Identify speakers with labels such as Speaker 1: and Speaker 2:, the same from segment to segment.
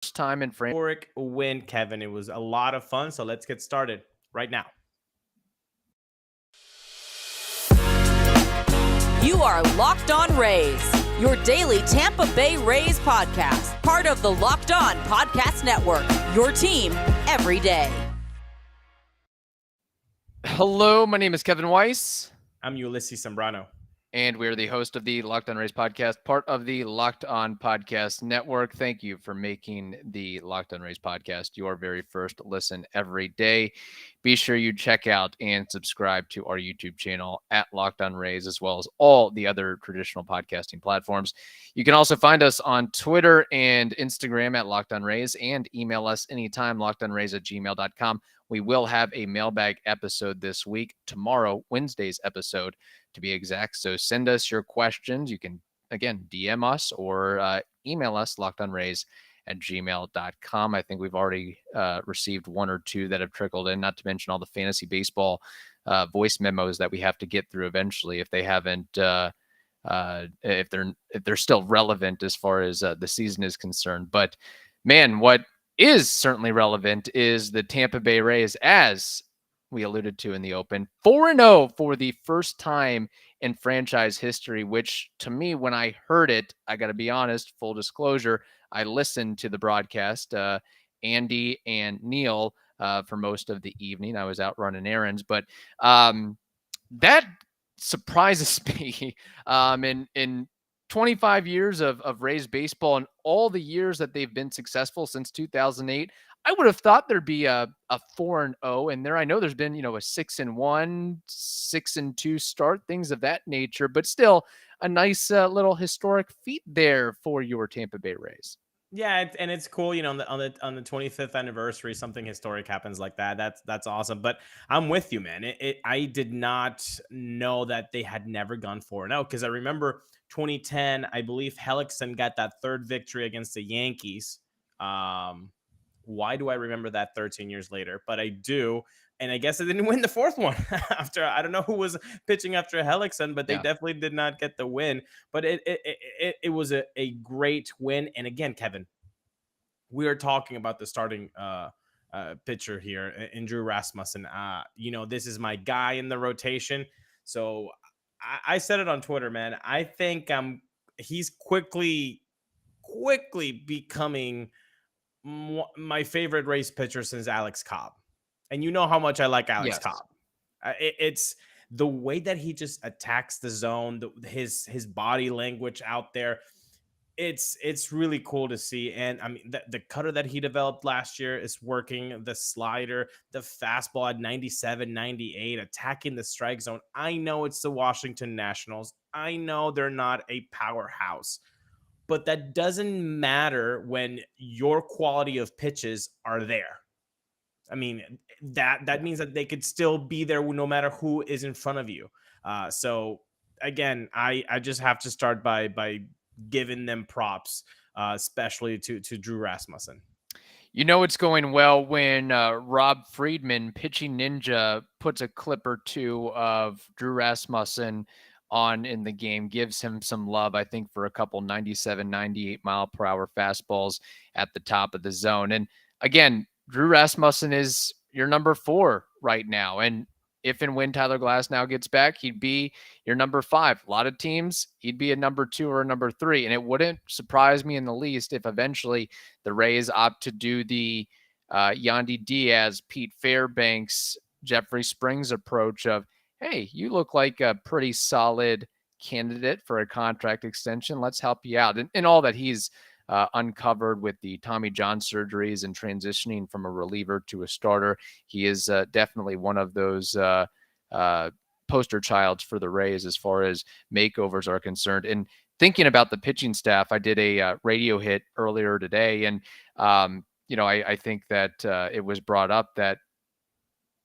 Speaker 1: time in France.
Speaker 2: Historic win, Kevin. It was a lot of fun. So let's get started right now.
Speaker 3: You are Locked On Rays, your daily Tampa Bay Rays podcast, part of the Locked On Podcast Network, your team every day.
Speaker 1: Hello, my name is Kevin Weiss.
Speaker 2: I'm Ulises Sambrano.
Speaker 1: And we're the host of the Locked On Rays podcast, part of the Locked On Podcast Network. Thank you for making the Locked On Rays podcast your very first listen every day. Be sure you check out and subscribe to our YouTube channel at Locked On Rays, as well as all the other traditional podcasting platforms. You can also find us on Twitter and Instagram at Locked On Rays, and email us anytime, lockedonrays@gmail.com. We will have a mailbag episode this week, tomorrow, Wednesday's episode, to be exact. So send us your questions. You can, again, DM us or email us, lockedonrays@gmail.com. I think we've already received one or two that have trickled in, not to mention all the fantasy baseball voice memos that we have to get through eventually if they haven't, if they're still relevant as far as the season is concerned. But man, what is certainly relevant is the Tampa Bay Rays, as we alluded to in the open, 4-0 for the first time in franchise history, which to me, when I heard it, I got to be honest, full disclosure, I listened to the broadcast, Andy and Neil, for most of the evening. I was out running errands, but that surprises me. In 25 years of Rays baseball and all the years that they've been successful since 2008, I would have thought there'd be a 4-0 in there. I know there's been, a 6-1, 6-2 start, things of that nature, but still a nice little historic feat there for your Tampa Bay Rays.
Speaker 2: Yeah, and it's cool, on the 25th anniversary, something historic happens like that. That's awesome. But I'm with you, man. I did not know that they had never gone 4-0, because I remember 2010. I believe Hellickson got that third victory against the Yankees. Why do I remember that 13 years later? But I do. And I guess they didn't win the fourth one after, I don't know who was pitching after Hellickson, but they definitely did not get the win. But it was a great win. And again, Kevin, we are talking about the starting pitcher here in Drew Rasmussen. This is my guy in the rotation. So I said it on Twitter, man. I think he's quickly becoming my favorite Rays pitcher since Alex Cobb. And you know how much I like Alex Cobb. It's the way that he just attacks the zone, his body language out there. It's really cool to see. And I mean, the cutter that he developed last year is working. The slider, the fastball at 97, 98, attacking the strike zone. I know it's the Washington Nationals. I know they're not a powerhouse, but that doesn't matter when your quality of pitches are there. I mean, that means that they could still be there no matter who is in front of you. So again, I just have to start by giving them props, especially to Drew Rasmussen.
Speaker 1: It's going well when Rob Friedman, Pitching Ninja, puts a clip or two of Drew Rasmussen on in the game, gives him some love, I think, for a couple 97, 98 mile per hour fastballs at the top of the zone. And again, Drew Rasmussen is your number 4 right now. And if and when Tyler Glasnow gets back, he'd be your number 5. A lot of teams, he'd be a number 2 or a number 3. And it wouldn't surprise me in the least if eventually the Rays opt to do the Yandy Diaz, Pete Fairbanks, Jeffrey Springs approach of, hey, you look like a pretty solid candidate for a contract extension. Let's help you out. And all that he's uncovered with the Tommy John surgeries and transitioning from a reliever to a starter. He is definitely one of those poster childs for the Rays as far as makeovers are concerned. And thinking about the pitching staff, I did a radio hit earlier today. And, I think that it was brought up that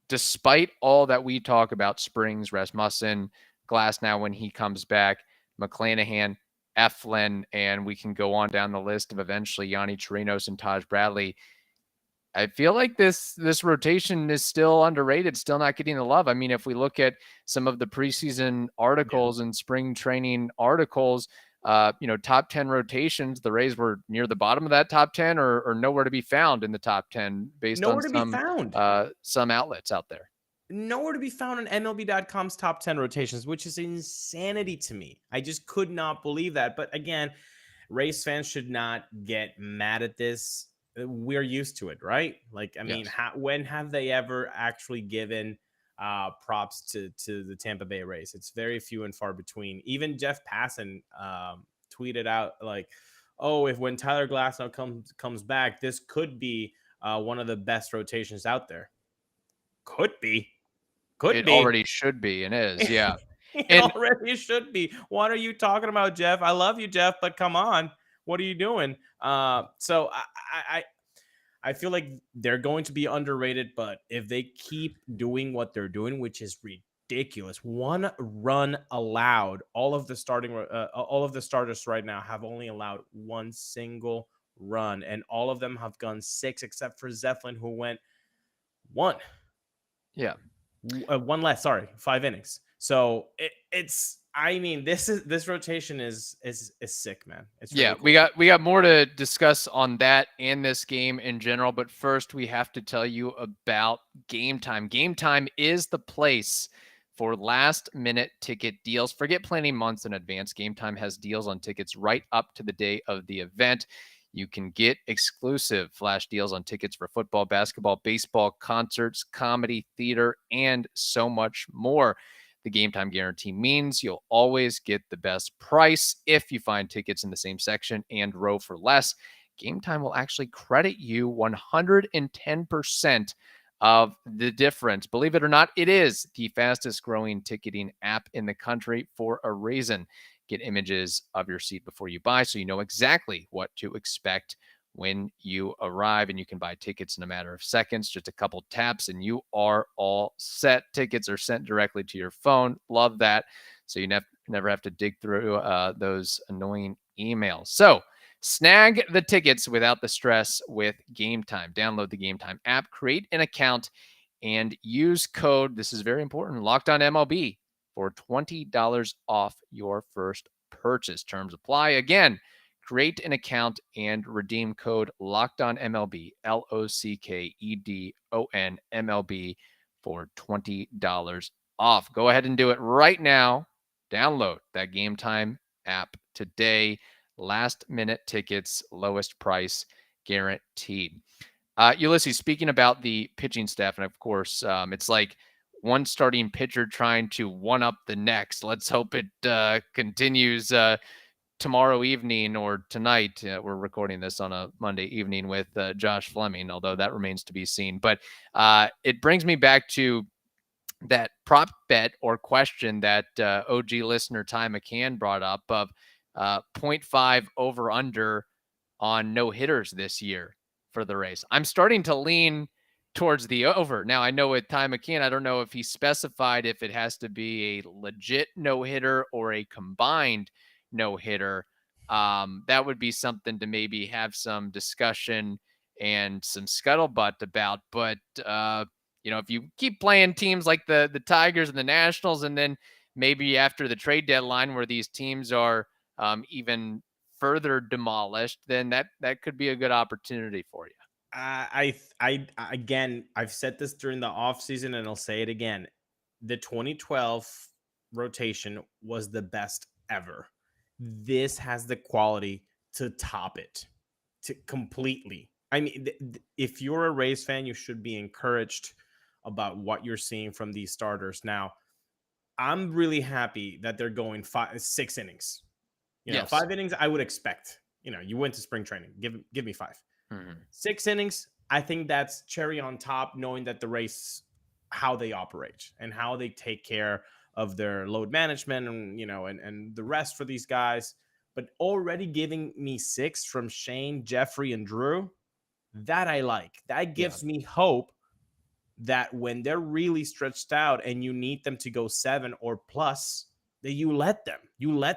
Speaker 1: despite all that we talk about Springs, Rasmussen, Glasnow when he comes back, McClanahan, Eflin, and we can go on down the list of eventually Yanni Chirinos and Taj Bradley. I feel like this rotation is still underrated, still not getting the love. I mean, if we look at some of the preseason articles and spring training articles, top 10 rotations, the Rays were near the bottom of that top 10 or nowhere to be found in the top 10 based
Speaker 2: Nowhere
Speaker 1: on
Speaker 2: to be found.
Speaker 1: some outlets out there.
Speaker 2: Nowhere to be found on MLB.com's top 10 rotations, which is insanity to me. I just could not believe that. But again, Rays fans should not get mad at this. We're used to it, right? Like, I mean, when have they ever actually given props to the Tampa Bay Rays? It's very few and far between. Even Jeff Passan tweeted out like, "Oh, if when Tyler Glasnow comes back, this could be one of the best rotations out there." Could be.
Speaker 1: It already should be and is, yeah.
Speaker 2: It already should be. What are you talking about, Jeff? I love you, Jeff, but come on. What are you doing? So I feel like they're going to be underrated, but if they keep doing what they're doing, which is ridiculous, 1 run allowed, all of the starters right now have only allowed 1 single run, and all of them have gone 6, except for Zeppelin, who went 1.
Speaker 1: Yeah.
Speaker 2: 1 less, sorry, 5 innings. So this rotation is sick, man. It's really cool.
Speaker 1: we got more to discuss on that and this game in general, but first we have to tell you about Gametime. Gametime is the place for last minute ticket deals. Forget planning months in advance. Gametime has deals on tickets right up to the day of the event. You can get exclusive flash deals on tickets for football, basketball, baseball, concerts, comedy, theater, and so much more. The Gametime guarantee means you'll always get the best price if you find tickets in the same section and row for less. Gametime will actually credit you 110% of the difference. Believe it or not, it is the fastest growing ticketing app in the country for a reason. Get images of your seat before you buy so you know exactly what to expect when you arrive, and you can buy tickets in a matter of seconds, just a couple taps, and you are all set. Tickets are sent directly to your phone. Love that. So you never have to dig through those annoying emails. So snag the tickets without the stress with Gametime. Download the Gametime app, create an account, and use code, this is very important, LOCKEDONMLB for $20 off your first purchase. Terms apply. Again, create an account and redeem code LOCKEDONMLB, LOCKEDONMLB for $20 off. Go ahead and do it right now. Download that Gametime app today. Last minute tickets, lowest price guaranteed. Ulises, speaking about the pitching staff, and of course, it's like one starting pitcher trying to one up the next. Let's hope it continues tomorrow evening or tonight. We're recording this on a Monday evening with Josh Fleming, although that remains to be seen. But it brings me back to that prop bet or question that OG listener Ty McCann brought up of 0.5 over under on no hitters this year for the Rays. I'm starting to lean towards the over. Now, I know with Ty McCann, I don't know if he specified if it has to be a legit no hitter or a combined no hitter. That would be something to maybe have some discussion and some scuttlebutt about. But if you keep playing teams like the Tigers and the Nationals, and then maybe after the trade deadline where these teams are even further demolished, then that could be a good opportunity for you.
Speaker 2: Again, I've said this during the offseason and I'll say it again. The 2012 rotation was the best ever. This has the quality to top it completely. I mean, if you're a Rays fan, you should be encouraged about what you're seeing from these starters. Now, I'm really happy that they're going 6 innings. 5 innings, I would expect. You went to spring training. Give me 5. Mm-hmm. 6 innings, I think that's cherry on top, knowing that the Rays, how they operate and how they take care of their load management and the rest for these guys. But already giving me 6 from Shane, Jeffrey, and Drew, that I like. That gives me hope that when they're really stretched out and you need them to go 7 or plus, that you let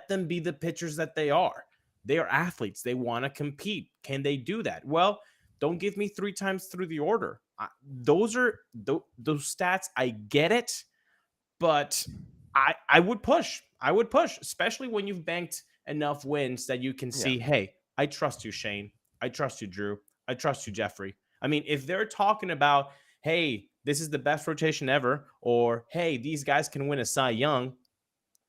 Speaker 2: them be the pitchers that they are. They are athletes. They want to compete. Can they do that? Well, don't give me 3 times through the order. Those stats. I get it, but I would push. Especially when you've banked enough wins that you can see, hey, I trust you, Shane. I trust you, Drew. I trust you, Jeffrey. I mean, if they're talking about, hey, this is the best rotation ever, or hey, these guys can win a Cy Young,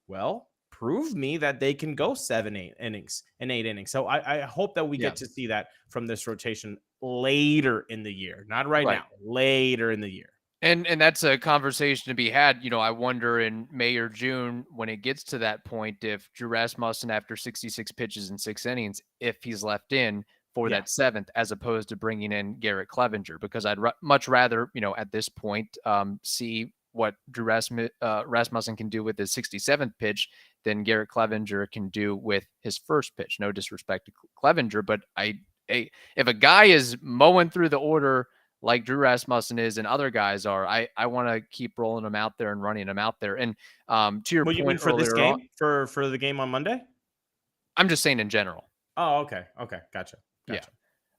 Speaker 2: well, prove me that they can go 7-8 innings and 8 innings. So I hope that we get to see that from this rotation later in the year, not right now, later in the year.
Speaker 1: And that's a conversation to be had. I wonder in May or June when it gets to that point, if Drew Rasmussen, after 66 pitches in 6 innings, if he's left in for that 7th, as opposed to bringing in Garrett Clevenger, because I'd much rather, at this point, see what Drew Rasmussen can do with his 67th pitch than Garrett Clevenger can do with his first pitch. No disrespect to Clevenger, but if a guy is mowing through the order like Drew Rasmussen is and other guys are, I want to keep rolling them out there and running them out there. And to your point,
Speaker 2: you mean for this game, for the game on Monday?
Speaker 1: I'm just saying in general.
Speaker 2: Oh, okay. Gotcha.
Speaker 1: Yeah.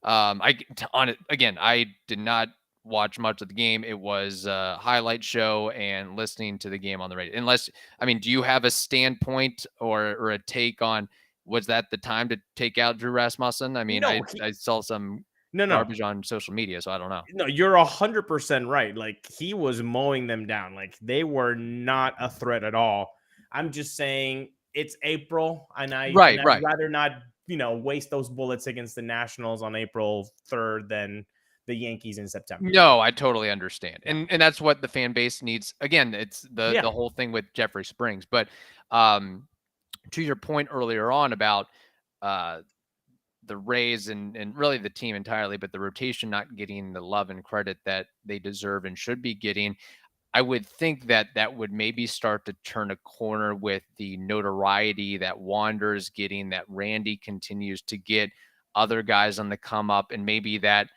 Speaker 1: I did not watch much of the game. It was a highlight show and listening to the game on the radio. Do you have a standpoint or a take on, was that the time to take out Drew Rasmussen? I saw some garbage on social media, so I don't know.
Speaker 2: No, you're 100% right. Like, he was mowing them down. Like, they were not a threat at all. I'm just saying it's April, and I'd rather not, waste those bullets against the Nationals on April 3rd than the Yankees in September.
Speaker 1: No, I totally understand. And that's what the fan base needs. Again, it's the whole thing with Jeffrey Springs. But to your point earlier on about the Rays and really the team entirely, but the rotation not getting the love and credit that they deserve and should be getting, I would think that would maybe start to turn a corner with the notoriety that Wander's getting, that Randy continues to get, other guys on the come up, and maybe that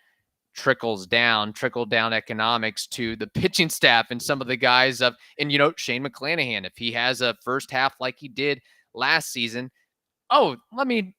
Speaker 1: trickle down economics to the pitching staff and some of the guys Shane McClanahan, if he has a first half like he did last season. Oh, let me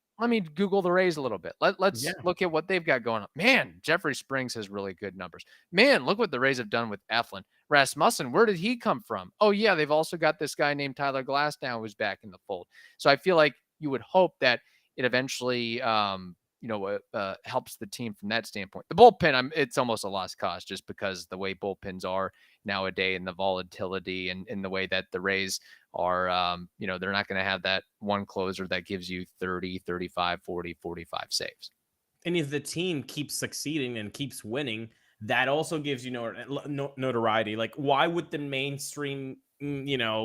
Speaker 1: Google the Rays a little bit. Let's look at what they've got going on. Man, Jeffrey Springs has really good numbers. Man, look what the Rays have done with Eflin. Rasmussen, where did he come from? Oh yeah, they've also got this guy named Tyler Glasnow who's back in the fold. So I feel like you would hope that it eventually helps the team from that standpoint. The bullpen, it's almost a lost cause just because the way bullpens are nowadays and the volatility and the way that the Rays are, they're not going to have that one closer that gives you 30, 35, 40, 45 saves.
Speaker 2: And if the team keeps succeeding and keeps winning, that also gives you notoriety. Like, why would the mainstream,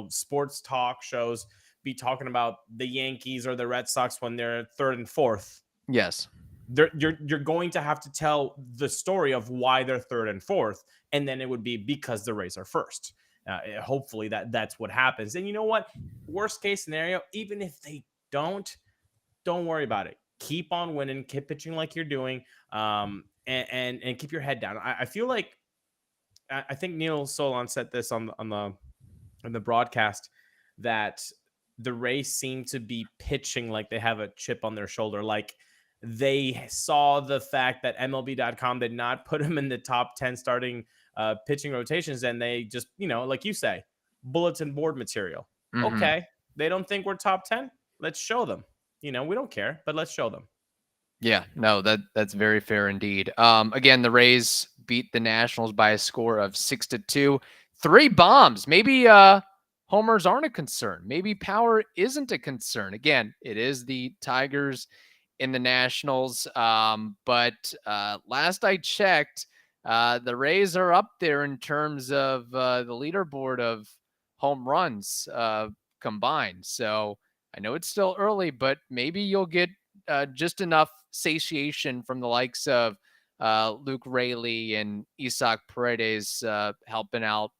Speaker 2: sports talk shows be talking about the Yankees or the Red Sox when they're 3rd and 4th?
Speaker 1: Yes.
Speaker 2: You're going to have to tell the story of why they're 3rd and 4th, and then it would be because the Rays are 1st. Hopefully that's what happens. And you know what? Worst case scenario, even if they don't worry about it. Keep on winning, keep pitching like you're doing, and keep your head down. I feel like, I think Neil Solon said this on the broadcast, that the Rays seem to be pitching like they have a chip on their shoulder. Like, they saw the fact that MLB.com did not put them in the top 10 starting pitching rotations, and they just, like you say, bulletin board material. Mm-hmm. Okay, they don't think we're top 10. Let's show them. We don't care, but let's show them.
Speaker 1: Yeah, no, that's very fair indeed. Again, the Rays beat the Nationals by a score of 6-2. 3 bombs. Maybe homers aren't a concern. Maybe power isn't a concern. Again, it is the Tigers in the Nationals. But last I checked, the Rays are up there in terms of the leaderboard of home runs combined. So I know it's still early, but maybe you'll get just enough satiation from the likes of Luke Raley and Isaac Paredes helping out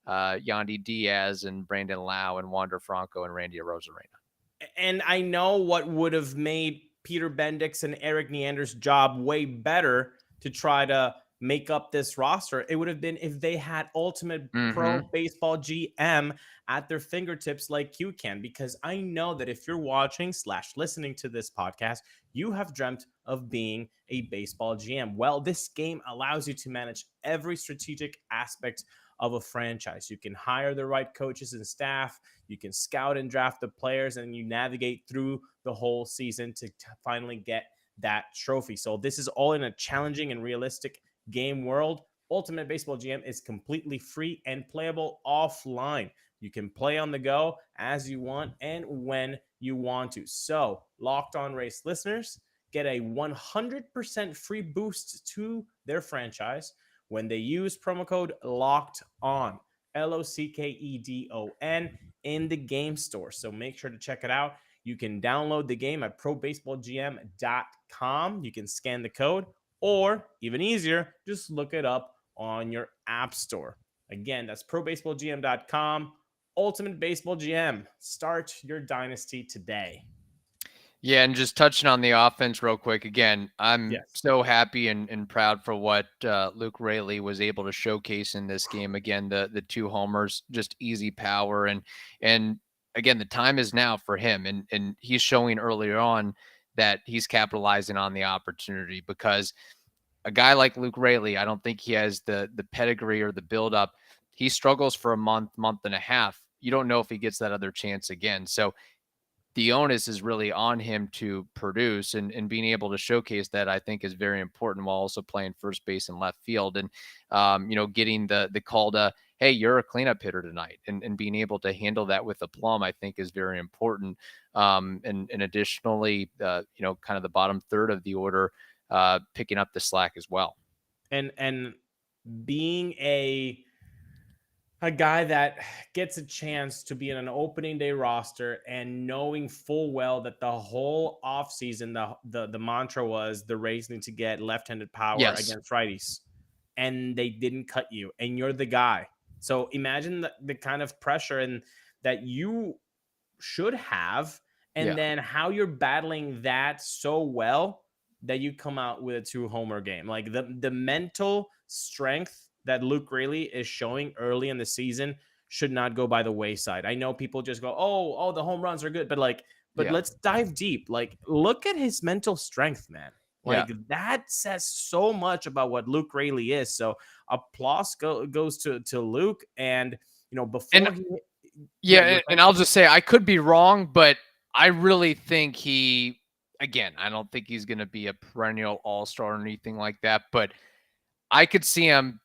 Speaker 1: Yandy Diaz and Brandon Lau and Wander Franco and Randy Arozarena.
Speaker 2: And I know what would have made Peter Bendix and Eric Neander's job way better to try to make up this roster. It would have been if they had ultimate pro baseball GM at their fingertips like you can, because I know that if you're watching / listening to this podcast, you have dreamt of being a baseball GM. Well, this game allows you to manage every strategic aspect of a franchise. You can hire the right coaches and staff. You can scout and draft the players, and you navigate through the whole season to finally get that trophy. So this is all in a challenging and realistic game world. Ultimate Baseball GM is completely free and playable offline. You can play on the go as you want and when you want to. So, Locked On Race listeners get a 100% free boost to their franchise when they use promo code Locked On, LOCKEDON, in the game store. So make sure to check it out. You can download the game at probaseballgm.com. You can scan the code, or even easier, just look it up on your app store. Again, that's probaseballgm.com. Ultimate Baseball GM. Start your dynasty today.
Speaker 1: Yeah, and just touching on the offense real quick. Again, I'm so happy and proud for what Luke Raley was able to showcase in this game. Again, the 2 homers, just easy power, and again, the time is now for him, and he's showing earlier on that he's capitalizing on the opportunity, because a guy like Luke Raley, I don't think he has the pedigree or the buildup. He struggles for a month and a half. You don't know if he gets that other chance again. So the onus is really on him to produce, and being able to showcase that, I think, is very important, while also playing first base and left field. And, getting the call to, hey, you're a cleanup hitter tonight, and being able to handle that with aplomb, I think, is very important. And additionally, kind of the bottom third of the order, picking up the slack as well.
Speaker 2: And being a guy that gets a chance to be in an opening day roster, and knowing full well that the whole offseason, the mantra was the Rays need to get left-handed power against righties, and they didn't cut you, and you're the guy. So imagine the kind of pressure and that you should have, and then how you're battling that so well that you come out with a 2-homer game. Like the mental strength that Luke Raley is showing early in the season should not go by the wayside. I know people just go, oh, the home runs are good, but let's dive deep. Like, look at his mental strength, man. Like that says so much about what Luke Raley is. So applause goes to Luke. And before
Speaker 1: and I'll just say, I could be wrong, but I really think I don't think he's going to be a perennial all-star or anything like that, but I could see him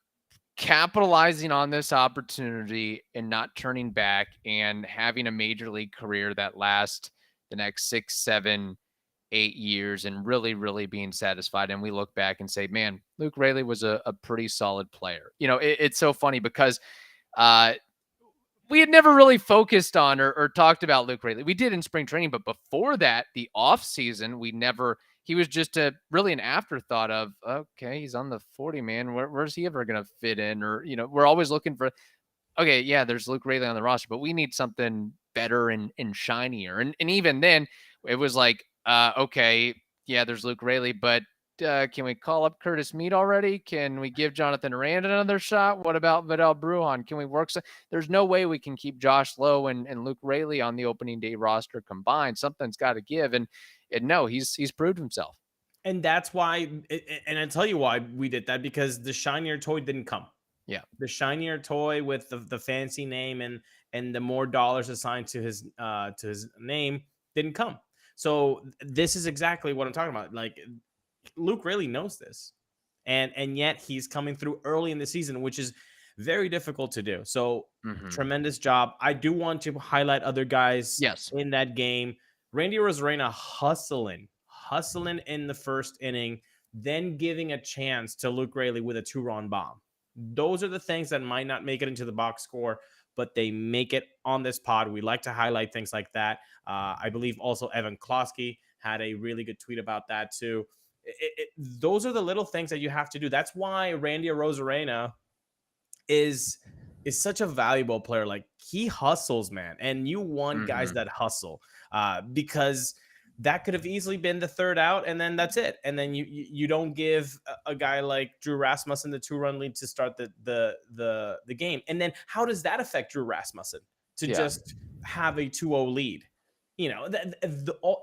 Speaker 1: capitalizing on this opportunity and not turning back, and having a major league career that lasts the next 6, 7, 8 years, and really, really being satisfied. And we look back and say, man, Luke Raley was a pretty solid player. It's so funny because we had never really focused on or talked about Luke Raley. We did in spring training, but before that, the off season, he was just really an afterthought of, okay, he's on the 40-man. Where's he ever going to fit in? Or, we're always looking for, okay, yeah, there's Luke Raley on the roster, but we need something better and shinier. And even then it was like, okay, yeah, there's Luke Raley, but can we call up Curtis Mead already? Can we give Jonathan Aranda another shot? What about Vidal Brujan? Can we work? There's no way we can keep Josh Lowe and Luke Raley on the opening day roster combined. Something's got to give. And no, he's proved himself.
Speaker 2: And that's why, and I tell you why we did that, because the shinier toy didn't come.
Speaker 1: Yeah.
Speaker 2: The shinier toy with the fancy name and the more dollars assigned to his name didn't come. So this is exactly what I'm talking about. Like, Luke Raley knows this, and yet he's coming through early in the season, which is very difficult to do. So tremendous job. I do want to highlight other guys in that game. Randy Arozarena hustling in the first inning, then giving a chance to Luke Raley with a 2-run bomb. Those are the things that might not make it into the box score, but they make it on this pod. We like to highlight things like that. I believe also Evan Klosky had a really good tweet about that too. Those are the little things that you have to do. That's why Randy Arozarena is such a valuable player. Like, he hustles, man. And you want guys that hustle, because that could have easily been the third out, and then that's it. And then you don't give a guy like Drew Rasmussen the 2-run lead to start the game. And then how does that affect Drew Rasmussen to just have a 2-0 lead?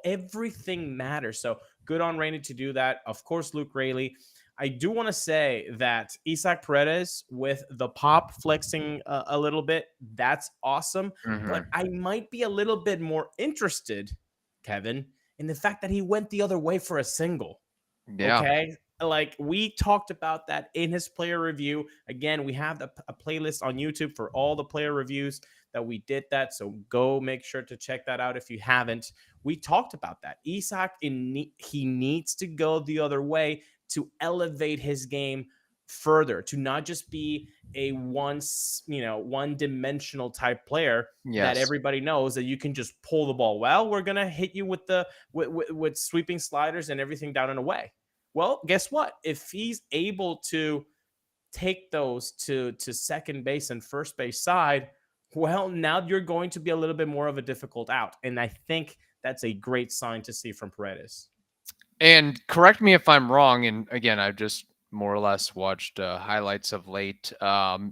Speaker 2: Everything matters. So good on Randy to do that. Of course, Luke Raley. I do want to say that Isaac Paredes with the pop flexing a little bit, that's awesome. But I might be a little bit more interested, Kevin, in the fact that he went the other way for a single.
Speaker 1: Yeah.
Speaker 2: Okay. Like we talked about that in his player review. Again, we have a playlist on YouTube for all the player reviews that we did that. So go make sure to check that out if you haven't. We talked about that. Isaac, he needs to go the other way to elevate his game further, to not just be a one-dimensional type player that everybody knows that you can just pull the ball. Well, we're gonna hit you with the with sweeping sliders and everything down and away. Well, guess what? If he's able to take those to second base and first base side, well, now you're going to be a little bit more of a difficult out. And I think that's a great sign to see from Paredes.
Speaker 1: And correct me if I'm wrong. And again, I've just more or less watched highlights of late.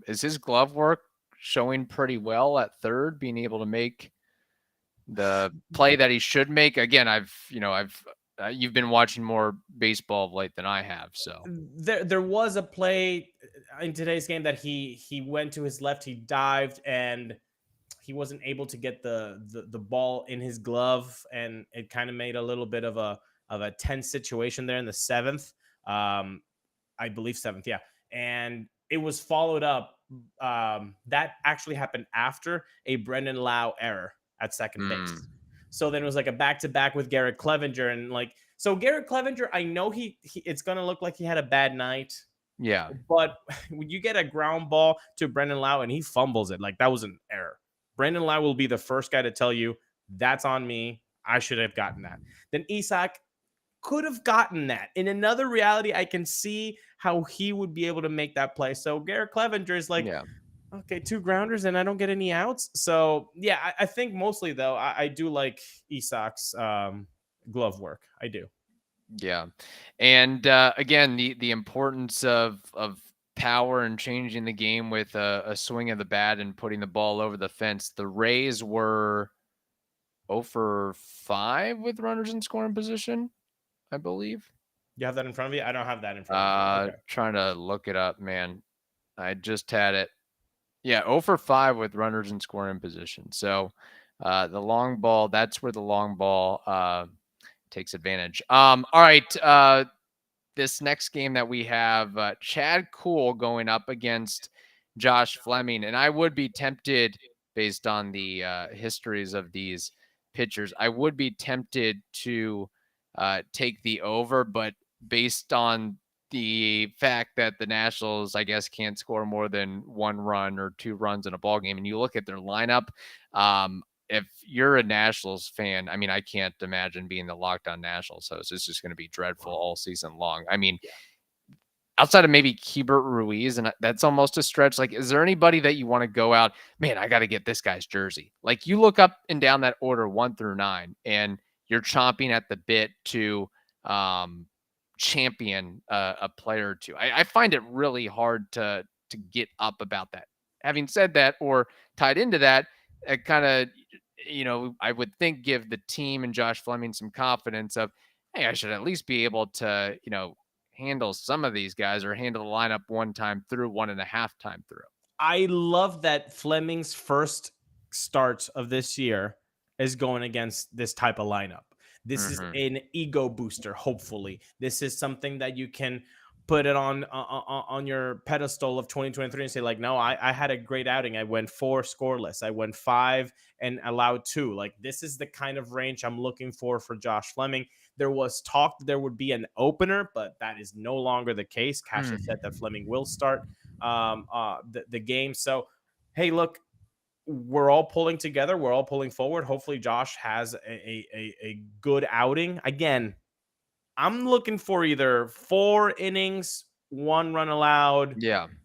Speaker 1: Is his glove work showing pretty well at third, being able to make the play that he should make? Again, you've been watching more baseball of late than I have. So
Speaker 2: there was a play in today's game that he went to his left, he dived, and he wasn't able to get the ball in his glove, and it kind of made a little bit of a tense situation there in the seventh. I believe seventh, yeah. And it was followed up. That actually happened after a Brendan Lau error at second base. So then it was like a back-to-back with Garrett Clevenger. And so Garrett Clevenger, I know he it's going to look like he had a bad night.
Speaker 1: Yeah.
Speaker 2: But when you get a ground ball to Brendan Lau and he fumbles it, like that was an error. Brendan Lau will be the first guy to tell you, that's on me. I should have gotten that. Then Isaac could have gotten that. In another reality, I can see how he would be able to make that play. So Garrett Clevenger is like, okay, 2 grounders and I don't get any outs. So yeah, I think mostly though, I do like Isaac's glove work. I do.
Speaker 1: Yeah. And again, the importance of power and changing the game with a swing of the bat and putting the ball over the fence. The Rays were 0 for 5 with runners in scoring position, I believe.
Speaker 2: You have that in front of you? I don't have that in front of me. Okay.
Speaker 1: Trying to look it up, man. I just had it. Yeah, 0 for 5 with runners in scoring position. So the long ball, that's where the long ball takes advantage. All right. This next game that we have, Chad Kuhl going up against Josh Fleming. And I would be tempted, based on the histories of these pitchers, I would be tempted to take the over, but based on the fact that the Nationals, I guess, can't score more than 1 run or 2 runs in a ball game, and you look at their lineup, if you're a Nationals fan, I mean, I can't imagine being the Locked On Nationals host. It's just going to be dreadful all season long. I mean, outside of maybe Keibert Ruiz, and that's almost a stretch. Like, is there anybody that you want to go out? Man, I got to get this guy's jersey. Like, you look up and down that order 1 through 9, and you're chomping at the bit to champion a player or two. I find it really hard to get up about that. Having said that, or tied into that, it kind of, I would think give the team and Josh Fleming some confidence of, hey, I should at least be able to, handle some of these guys or handle the lineup 1 time through, 1.5 time through.
Speaker 2: I love that Fleming's first start of this year is going against this type of lineup. This is an ego booster, hopefully. This is something that you can put it on your pedestal of 2023 and say, like, no, I had a great outing. I went 4 scoreless. I went 5 and allowed 2. Like, this is the kind of range I'm looking for Josh Fleming. There was talk that there would be an opener, but that is no longer the case. Cash has said that Fleming will start the game. So, hey, look, we're all pulling together. We're all pulling forward. Hopefully Josh has a good outing. Again, I'm looking for either 4 innings, 1 run allowed,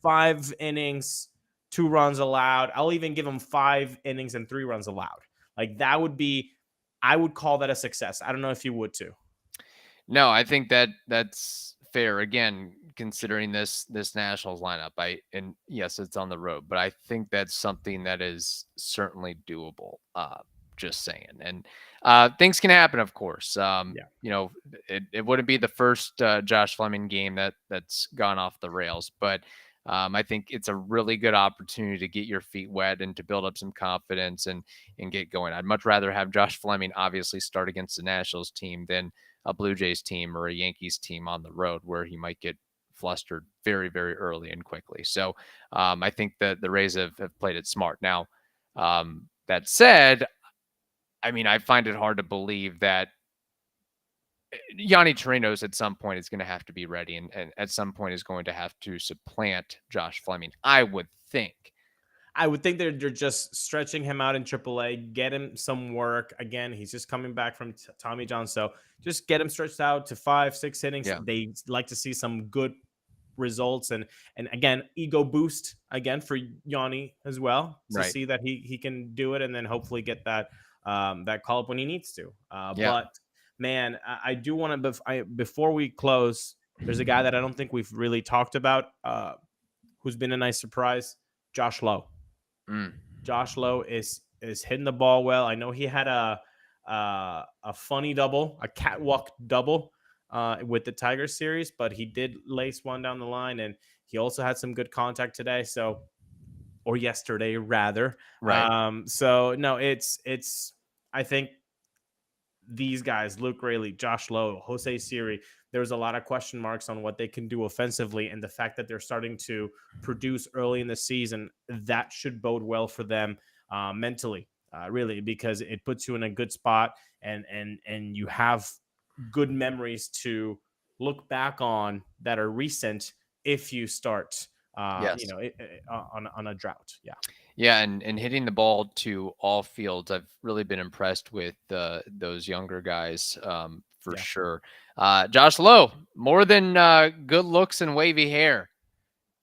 Speaker 2: 5 innings, 2 runs allowed. I'll even give him 5 innings and 3 runs allowed. Like, that would be, I would call that a success. I don't know if you would too.
Speaker 1: No, I think that's fair. Again, considering this Nationals lineup, yes, it's on the road, but I think that's something that is certainly doable. Just saying. And things can happen, of course. You know, it wouldn't be the first Josh Fleming game that's gone off the rails, but I think it's a really good opportunity to get your feet wet and to build up some confidence and get going. I'd much rather have Josh Fleming obviously start against the Nationals team than a Blue Jays team or a Yankees team on the road where he might get flustered very, very early and quickly. So I think that the Rays have played it smart. Now, that said, I mean, I find it hard to believe that Yanni Chirinos at some point is going to have to be ready and at some point is going to have to supplant Josh Fleming, I would think.
Speaker 2: I would think they're just stretching him out in AAA, get him some work. Again, he's just coming back from Tommy John. So just get him stretched out to 5-6 innings. Yeah. They like to see some good results and again, ego boost again for Yanni as well to see that he can do it and then hopefully get that call up when he needs to. But man, I do want to, before we close, there's a guy that I don't think we've really talked about who's been a nice surprise, Josh Lowe. Josh Lowe is hitting the ball well. I know he had a funny double, a catwalk double with the Tigers series, but he did lace one down the line and he also had some good contact today. So, or yesterday rather.
Speaker 1: Right.
Speaker 2: So no, it's I think these guys, Luke Raley, Josh Lowe, Jose Siri, there's a lot of question marks on what they can do offensively. And the fact that they're starting to produce early in the season, that should bode well for them mentally, really, because it puts you in a good spot and you have good memories to look back on that are recent if you start, you know, on a drought. Yeah.
Speaker 1: Yeah, and hitting the ball to all fields, I've really been impressed with those younger guys for sure. Josh Lowe, more than good looks and wavy hair,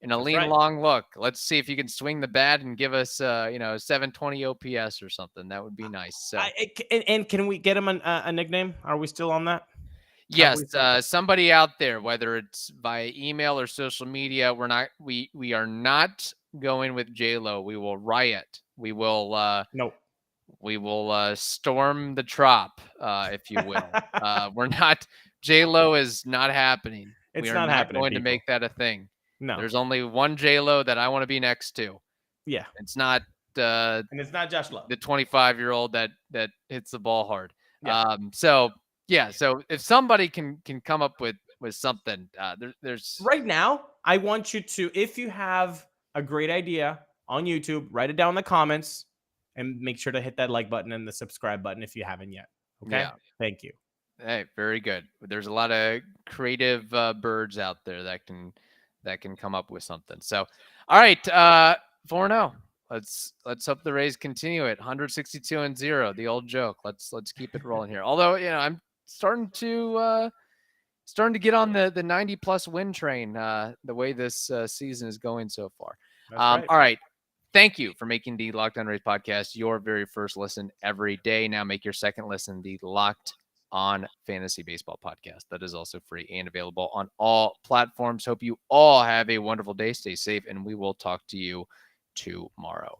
Speaker 1: and a lean, long look. Let's see if you can swing the bat and give us, you know, 720 OPS or something. That would be nice. So,
Speaker 2: and can we get him a nickname? Are we still on that?
Speaker 1: Yes, somebody out there, whether it's via email or social media, we are not going with J-Lo. We will riot. We will we will storm the trop, if you will. We're not, J-Lo is not happening.
Speaker 2: It's
Speaker 1: we are
Speaker 2: not happening,
Speaker 1: going
Speaker 2: people.
Speaker 1: to make that a thing.
Speaker 2: No.
Speaker 1: There's only one J-Lo that I want to be next to.
Speaker 2: Yeah.
Speaker 1: It's not
Speaker 2: and it's not Josh Lowe.
Speaker 1: The 25-year-old that hits the ball hard. Yeah. So if somebody can come up with something, there's
Speaker 2: right now, I want you to, if you have a great idea on YouTube, write it down in the comments and make sure to hit that like button and the subscribe button if you haven't yet. Okay. Yeah. Thank you.
Speaker 1: Hey, very good. There's a lot of creative birds out there that can come up with something. So, all right, 4-0. Let's hope the Rays continue it. 162-0, the old joke. Let's keep it rolling here. Although, you know, I'm starting to get on the 90+ win train the way this season is going so far. Right. All right. Thank you for making the Locked On Rays podcast your very first listen every day. Now make your second listen the Locked On Fantasy Baseball podcast. That is also free and available on all platforms. Hope you all have a wonderful day. Stay safe, and we will talk to you tomorrow.